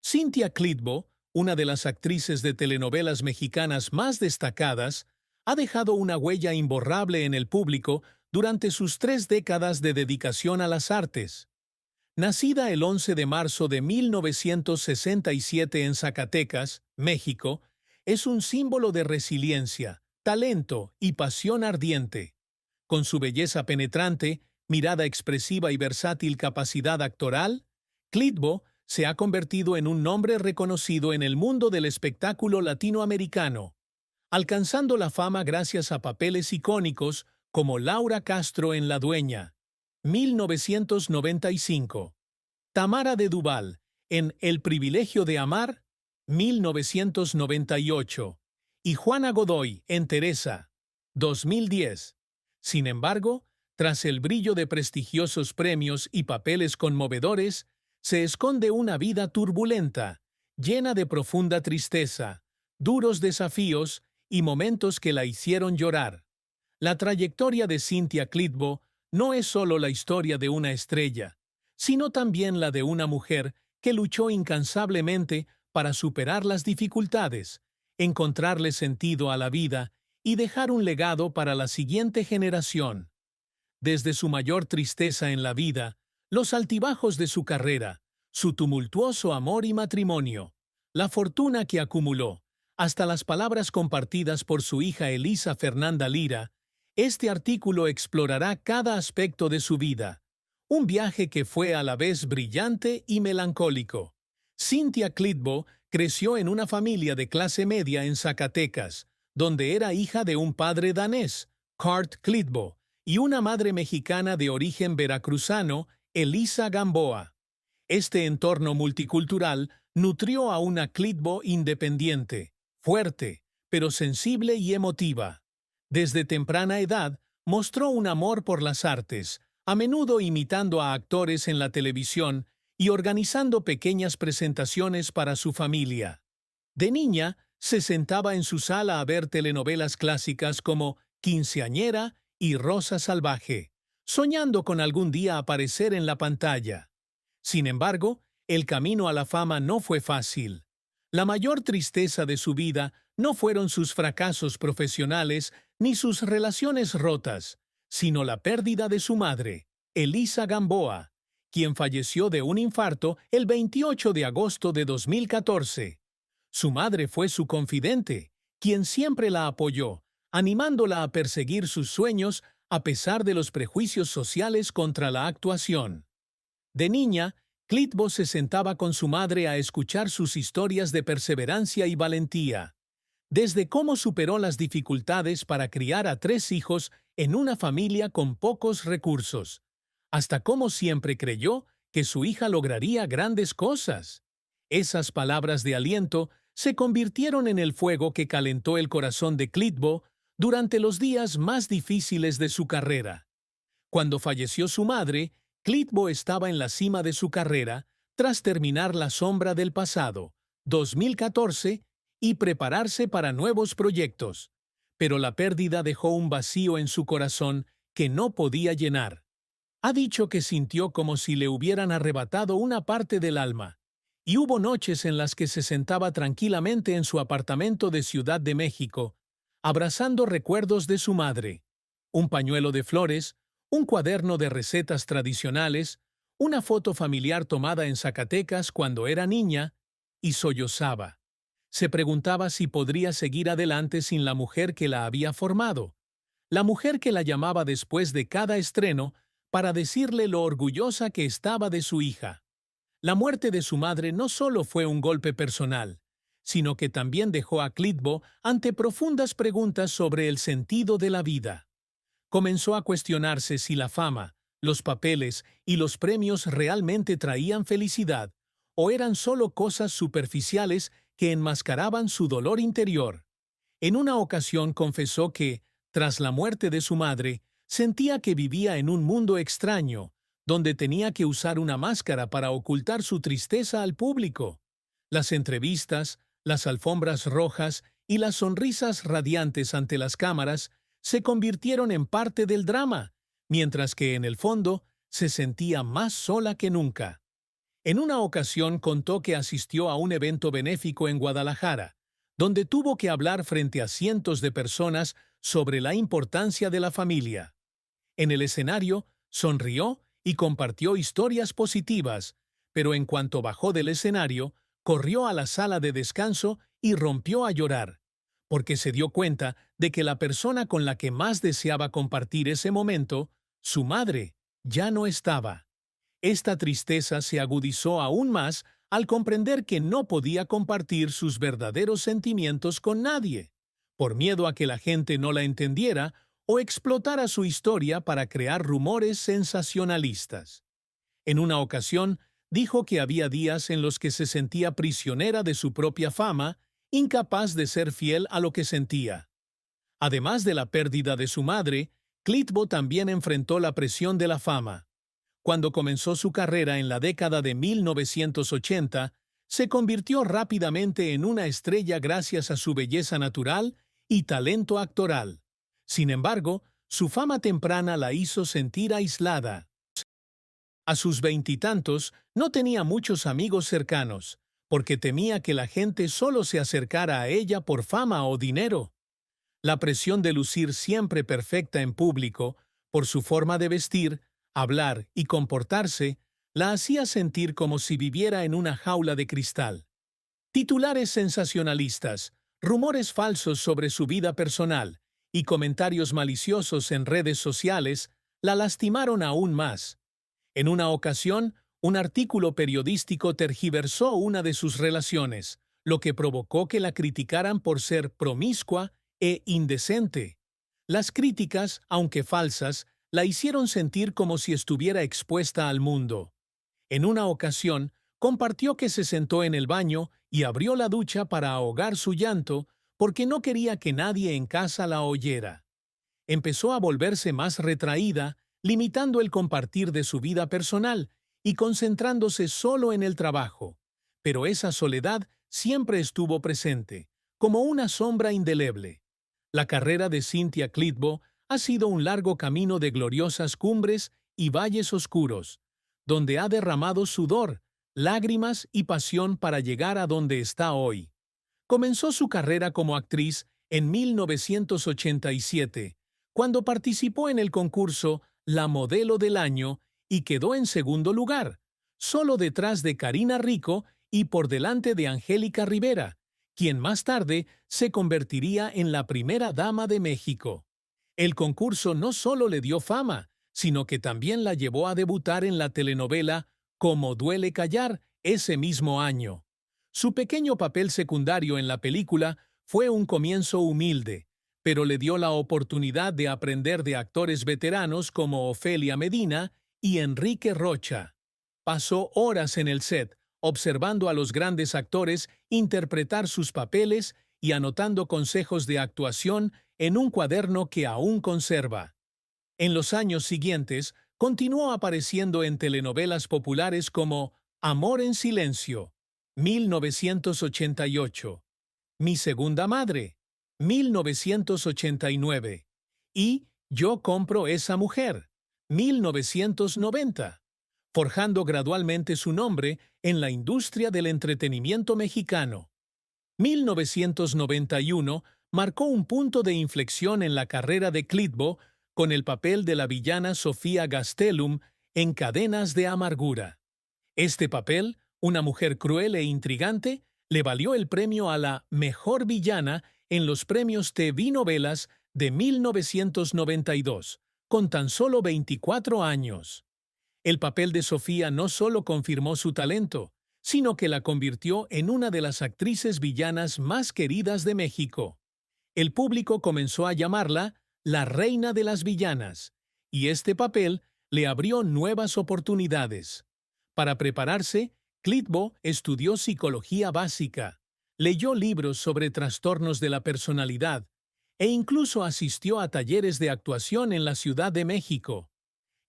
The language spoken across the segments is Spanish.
Cynthia Clitbo, una de las actrices de telenovelas mexicanas más destacadas, ha dejado una huella imborrable en el público durante sus 3 décadas de dedicación a las artes. Nacida el 11 de marzo de 1967 en Zacatecas, México, es un símbolo de resiliencia, talento y pasión ardiente. Con su belleza penetrante, mirada expresiva y versátil capacidad actoral, Clitbo se ha convertido en un nombre reconocido en el mundo del espectáculo latinoamericano, alcanzando la fama gracias a papeles icónicos como Laura Castro en La Dueña, 1995, Tamara de Duval en El privilegio de amar, 1998, y Juana Godoy en Teresa, 2010. Sin embargo, tras el brillo de prestigiosos premios y papeles conmovedores, se esconde una vida turbulenta, llena de profunda tristeza, duros desafíos y momentos que la hicieron llorar. La trayectoria de Cynthia Clitbo no es solo la historia de una estrella, sino también la de una mujer que luchó incansablemente para superar las dificultades, encontrarle sentido a la vida y dejar un legado para la siguiente generación. Desde su mayor tristeza en la vida, los altibajos de su carrera, su tumultuoso amor y matrimonio, la fortuna que acumuló, hasta las palabras compartidas por su hija Elisa Fernanda Lira, este artículo explorará cada aspecto de su vida. Un viaje que fue a la vez brillante y melancólico. Cynthia Clitbo creció en una familia de clase media en Zacatecas, donde era hija de un padre danés, Curt Clitbo, y una madre mexicana de origen veracruzano, Elisa Gamboa. Este entorno multicultural nutrió a una Clitbo independiente, fuerte, pero sensible y emotiva. Desde temprana edad mostró un amor por las artes, a menudo imitando a actores en la televisión y organizando pequeñas presentaciones para su familia. De niña, se sentaba en su sala a ver telenovelas clásicas como Quinceañera y Rosa Salvaje, soñando con algún día aparecer en la pantalla. Sin embargo, el camino a la fama no fue fácil. La mayor tristeza de su vida no fueron sus fracasos profesionales ni sus relaciones rotas, sino la pérdida de su madre, Elisa Gamboa, quien falleció de un infarto el 28 de agosto de 2014. Su madre fue su confidente, quien siempre la apoyó, animándola a perseguir sus sueños a pesar de los prejuicios sociales contra la actuación. De niña, Clitbo se sentaba con su madre a escuchar sus historias de perseverancia y valentía, desde cómo superó las dificultades para criar a 3 hijos en una familia con pocos recursos, hasta cómo siempre creyó que su hija lograría grandes cosas. Esas palabras de aliento se convirtieron en el fuego que calentó el corazón de Clitbo durante los días más difíciles de su carrera. Cuando falleció su madre, Clitbo estaba en la cima de su carrera tras terminar La sombra del pasado, 2014, y prepararse para nuevos proyectos. Pero la pérdida dejó un vacío en su corazón que no podía llenar. Ha dicho que sintió como si le hubieran arrebatado una parte del alma, y hubo noches en las que se sentaba tranquilamente en su apartamento de Ciudad de México, abrazando recuerdos de su madre, un pañuelo de flores, un cuaderno de recetas tradicionales, una foto familiar tomada en Zacatecas cuando era niña, y sollozaba. Se preguntaba si podría seguir adelante sin la mujer que la había formado, la mujer que la llamaba después de cada estreno para decirle lo orgullosa que estaba de su hija. La muerte de su madre no solo fue un golpe personal, sino que también dejó a Clitbo ante profundas preguntas sobre el sentido de la vida. Comenzó a cuestionarse si la fama, los papeles y los premios realmente traían felicidad o eran solo cosas superficiales que enmascaraban su dolor interior. En una ocasión confesó que, tras la muerte de su madre, sentía que vivía en un mundo extraño, donde tenía que usar una máscara para ocultar su tristeza al público. Las entrevistas, las alfombras rojas y las sonrisas radiantes ante las cámaras se convirtieron en parte del drama, mientras que en el fondo se sentía más sola que nunca. En una ocasión contó que asistió a un evento benéfico en Guadalajara, donde tuvo que hablar frente a cientos de personas sobre la importancia de la familia. En el escenario, sonrió y compartió historias positivas, pero en cuanto bajó del escenario, corrió a la sala de descanso y rompió a llorar, porque se dio cuenta de que la persona con la que más deseaba compartir ese momento, su madre, ya no estaba. Esta tristeza se agudizó aún más al comprender que no podía compartir sus verdaderos sentimientos con nadie, por miedo a que la gente no la entendiera o explotara su historia para crear rumores sensacionalistas. En una ocasión, dijo que había días en los que se sentía prisionera de su propia fama, incapaz de ser fiel a lo que sentía. Además de la pérdida de su madre, Klitbo también enfrentó la presión de la fama. Cuando comenzó su carrera en la década de 1980, se convirtió rápidamente en una estrella gracias a su belleza natural y talento actoral. Sin embargo, su fama temprana la hizo sentir aislada. A sus veintitantos, no tenía muchos amigos cercanos, porque temía que la gente solo se acercara a ella por fama o dinero. La presión de lucir siempre perfecta en público, por su forma de vestir, hablar y comportarse, la hacía sentir como si viviera en una jaula de cristal. Titulares sensacionalistas, rumores falsos sobre su vida personal y comentarios maliciosos en redes sociales la lastimaron aún más. En una ocasión, un artículo periodístico tergiversó una de sus relaciones, lo que provocó que la criticaran por ser promiscua e indecente. Las críticas, aunque falsas, la hicieron sentir como si estuviera expuesta al mundo. En una ocasión, compartió que se sentó en el baño y abrió la ducha para ahogar su llanto porque no quería que nadie en casa la oyera. Empezó a volverse más retraída, limitando el compartir de su vida personal y concentrándose solo en el trabajo. Pero esa soledad siempre estuvo presente, como una sombra indeleble. La carrera de Cynthia Klitbo ha sido un largo camino de gloriosas cumbres y valles oscuros, donde ha derramado sudor, lágrimas y pasión para llegar a donde está hoy. Comenzó su carrera como actriz en 1987, cuando participó en el concurso La Modelo del Año y quedó en segundo lugar, solo detrás de Karina Rico y por delante de Angélica Rivera, quien más tarde se convertiría en la primera dama de México. El concurso no solo le dio fama, sino que también la llevó a debutar en la telenovela Como duele callar ese mismo año. Su pequeño papel secundario en la película fue un comienzo humilde, pero le dio la oportunidad de aprender de actores veteranos como Ofelia Medina y Enrique Rocha. Pasó horas en el set, observando a los grandes actores interpretar sus papeles y anotando consejos de actuación en un cuaderno que aún conserva. En los años siguientes, continuó apareciendo en telenovelas populares como Amor en Silencio, 1988, Mi Segunda Madre, 1989, y Yo compro esa mujer, 1990, forjando gradualmente su nombre en la industria del entretenimiento mexicano. 1991 marcó un punto de inflexión en la carrera de Klitbo con el papel de la villana Sofía Gastelum en Cadenas de Amargura. Este papel, una mujer cruel e intrigante, le valió el premio a la Mejor Villana en los premios TV Novelas de 1992, con tan solo 24 años. El papel de Sofía no solo confirmó su talento, sino que la convirtió en una de las actrices villanas más queridas de México. El público comenzó a llamarla la Reina de las Villanas, y este papel le abrió nuevas oportunidades. Para prepararse, Klitbo estudió psicología básica, leyó libros sobre trastornos de la personalidad e incluso asistió a talleres de actuación en la Ciudad de México.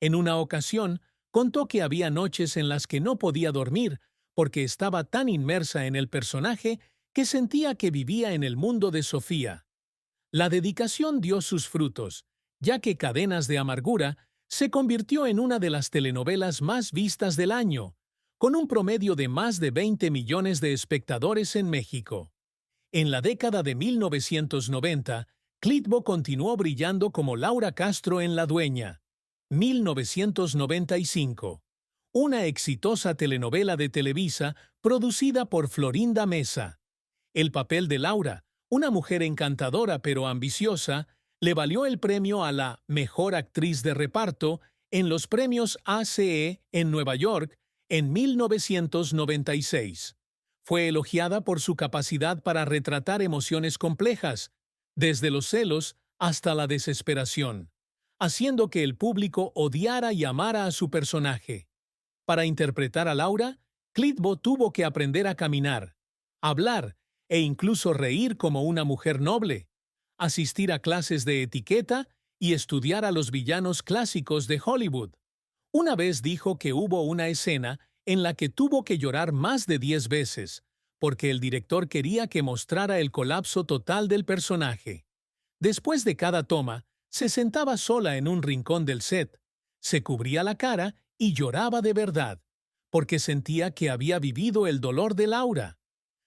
En una ocasión, contó que había noches en las que no podía dormir porque estaba tan inmersa en el personaje que sentía que vivía en el mundo de Sofía. La dedicación dio sus frutos, ya que Cadenas de Amargura se convirtió en una de las telenovelas más vistas del año, con un promedio de más de 20 millones de espectadores en México. En la década de 1990, Clitbo continuó brillando como Laura Castro en La Dueña. 1995. Una exitosa telenovela de Televisa producida por Florinda Mesa. El papel de Laura, una mujer encantadora pero ambiciosa, le valió el premio a la Mejor Actriz de Reparto en los premios ACE en Nueva York en 1996. Fue elogiada por su capacidad para retratar emociones complejas, desde los celos hasta la desesperación, haciendo que el público odiara y amara a su personaje. Para interpretar a Laura, Clitbo tuvo que aprender a caminar, hablar e incluso reír como una mujer noble, asistir a clases de etiqueta y estudiar a los villanos clásicos de Hollywood. Una vez dijo que hubo una escena en la que tuvo que llorar más de 10 veces, porque el director quería que mostrara el colapso total del personaje. Después de cada toma, se sentaba sola en un rincón del set, se cubría la cara y lloraba de verdad, porque sentía que había vivido el dolor de Laura.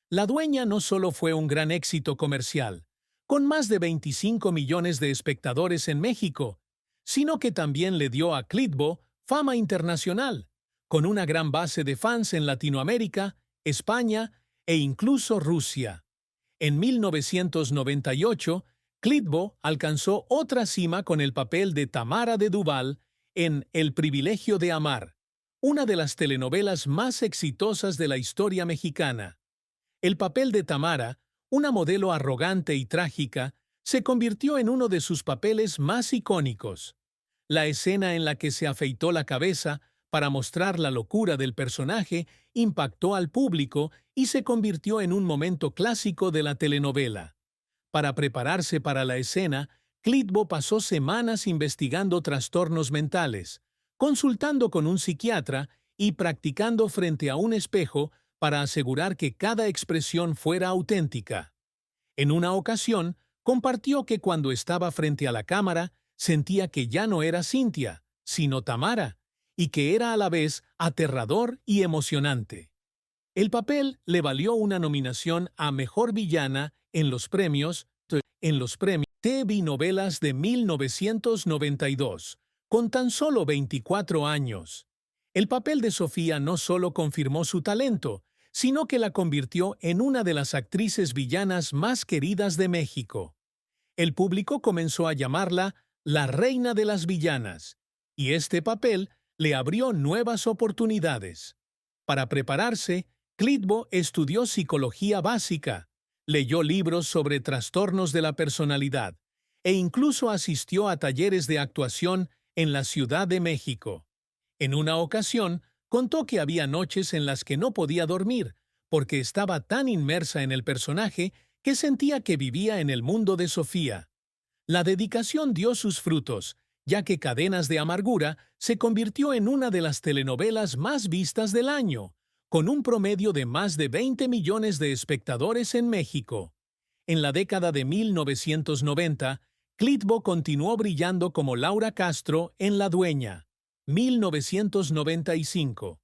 La Dueña no solo fue un gran éxito comercial, con más de 25 millones de espectadores en México, sino que también le dio a Clitbo fama internacional, con una gran base de fans en Latinoamérica, España e incluso Rusia. En 1998, Clitbo alcanzó otra cima con el papel de Tamara de Duval en El privilegio de amar, una de las telenovelas más exitosas de la historia mexicana. El papel de Tamara, una modelo arrogante y trágica, se convirtió en uno de sus papeles más icónicos. La escena en la que se afeitó la cabeza para mostrar la locura del personaje impactó al público y se convirtió en un momento clásico de la telenovela. Para prepararse para la escena, Clitbo pasó semanas investigando trastornos mentales, consultando con un psiquiatra y practicando frente a un espejo para asegurar que cada expresión fuera auténtica. En una ocasión, compartió que cuando estaba frente a la cámara, sentía que ya no era Cintia, sino Tamara, y que era a la vez aterrador y emocionante. El papel le valió una nominación a Mejor Villana en los premios TV Novelas de 1992, con tan solo 24 años. El papel de Sofía no solo confirmó su talento, sino que la convirtió en una de las actrices villanas más queridas de México. El público comenzó a llamarla la reina de las villanas, y este papel le abrió nuevas oportunidades. Para prepararse, Clitbo estudió psicología básica, leyó libros sobre trastornos de la personalidad e incluso asistió a talleres de actuación en la Ciudad de México. En una ocasión, contó que había noches en las que no podía dormir porque estaba tan inmersa en el personaje que sentía que vivía en el mundo de Sofía. La dedicación dio sus frutos, ya que Cadenas de Amargura se convirtió en una de las telenovelas más vistas del año, con un promedio de más de 20 millones de espectadores en México. En la década de 1990, Clitbo continuó brillando como Laura Castro en La Dueña. 1995.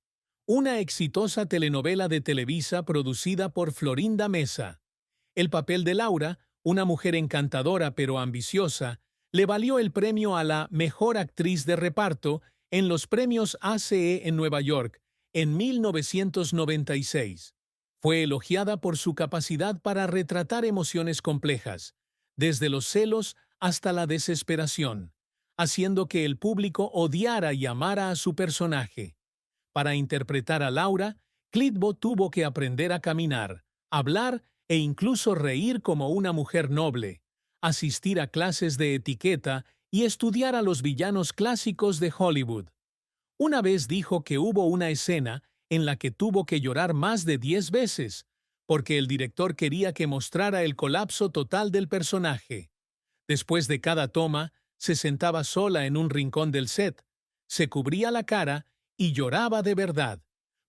Una exitosa telenovela de Televisa producida por Florinda Mesa. El papel de Laura, una mujer encantadora pero ambiciosa, le valió el premio a la Mejor Actriz de Reparto en los premios ACE en Nueva York en 1996. Fue elogiada por su capacidad para retratar emociones complejas, desde los celos hasta la desesperación, haciendo que el público odiara y amara a su personaje. Para interpretar a Laura, Clitbo tuvo que aprender a caminar, hablar e incluso reír como una mujer noble, asistir a clases de etiqueta y estudiar a los villanos clásicos de Hollywood. Una vez dijo que hubo una escena en la que tuvo que llorar más de 10 veces, porque el director quería que mostrara el colapso total del personaje. Después de cada toma, se sentaba sola en un rincón del set, se cubría la cara y lloraba de verdad,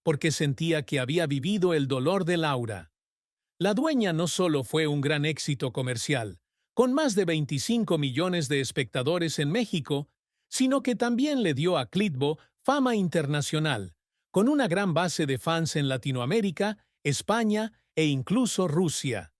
porque sentía que había vivido el dolor de Laura. La Dueña no solo fue un gran éxito comercial, con más de 25 millones de espectadores en México, sino que también le dio a Clitbo fama internacional, con una gran base de fans en Latinoamérica, España e incluso Rusia.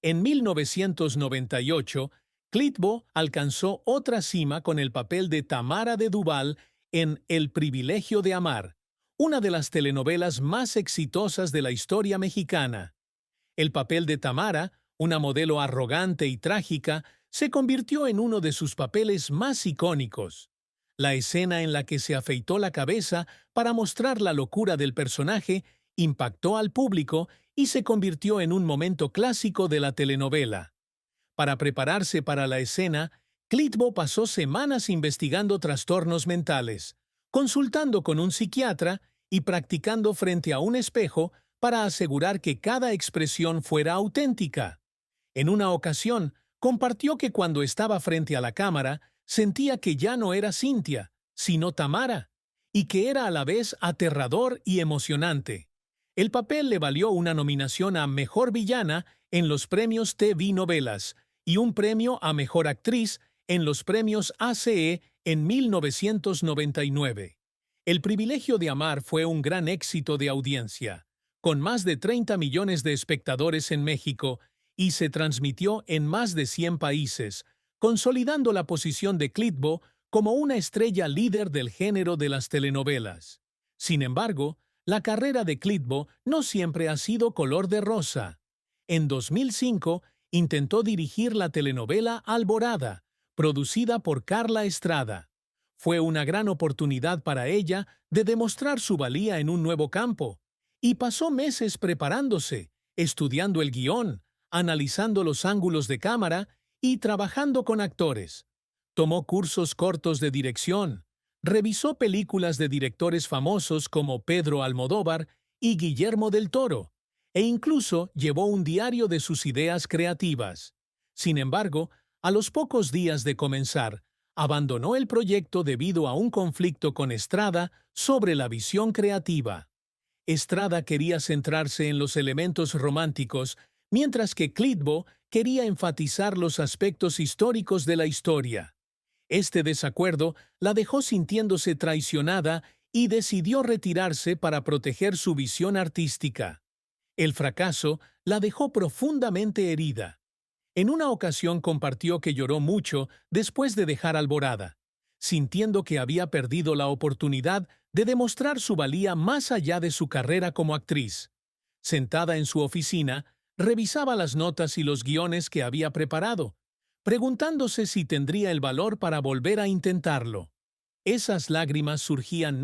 En 1998, Klitbo alcanzó otra cima con el papel de Tamara de Duval en El privilegio de amar, una de las telenovelas más exitosas de la historia mexicana. El papel de Tamara, una modelo arrogante y trágica, se convirtió en uno de sus papeles más icónicos. La escena en la que se afeitó la cabeza para mostrar la locura del personaje impactó al público y se convirtió en un momento clásico de la telenovela. Para prepararse para la escena, Klitbo pasó semanas investigando trastornos mentales, consultando con un psiquiatra y practicando frente a un espejo para asegurar que cada expresión fuera auténtica. En una ocasión, compartió que cuando estaba frente a la cámara, sentía que ya no era Cynthia, sino Tamara, y que era a la vez aterrador y emocionante. El papel le valió una nominación a Mejor Villana en los premios TV Novelas y un premio a Mejor Actriz en los premios ACE en 1999. El privilegio de amar fue un gran éxito de audiencia, con más de 30 millones de espectadores en México, y se transmitió en más de 100 países, consolidando la posición de Klitbo como una estrella líder del género de las telenovelas. Sin embargo, la carrera de Klitbo no siempre ha sido color de rosa. En 2005, intentó dirigir la telenovela Alborada, producida por Carla Estrada. Fue una gran oportunidad para ella de demostrar su valía en un nuevo campo, y pasó meses preparándose, estudiando el guión, analizando los ángulos de cámara y trabajando con actores. Tomó cursos cortos de dirección, revisó películas de directores famosos como Pedro Almodóvar y Guillermo del Toro, e incluso llevó un diario de sus ideas creativas. Sin embargo, a los pocos días de comenzar, abandonó el proyecto debido a un conflicto con Estrada sobre la visión creativa. Estrada quería centrarse en los elementos románticos, mientras que Klitbo quería enfatizar los aspectos históricos de la historia. Este desacuerdo la dejó sintiéndose traicionada y decidió retirarse para proteger su visión artística. El fracaso la dejó profundamente herida. En una ocasión compartió que lloró mucho después de dejar Alborada, sintiendo que había perdido la oportunidad de demostrar su valía más allá de su carrera como actriz. Sentada en su oficina, revisaba las notas y los guiones que había preparado, preguntándose si tendría el valor para volver a intentarlo. Esas lágrimas surgían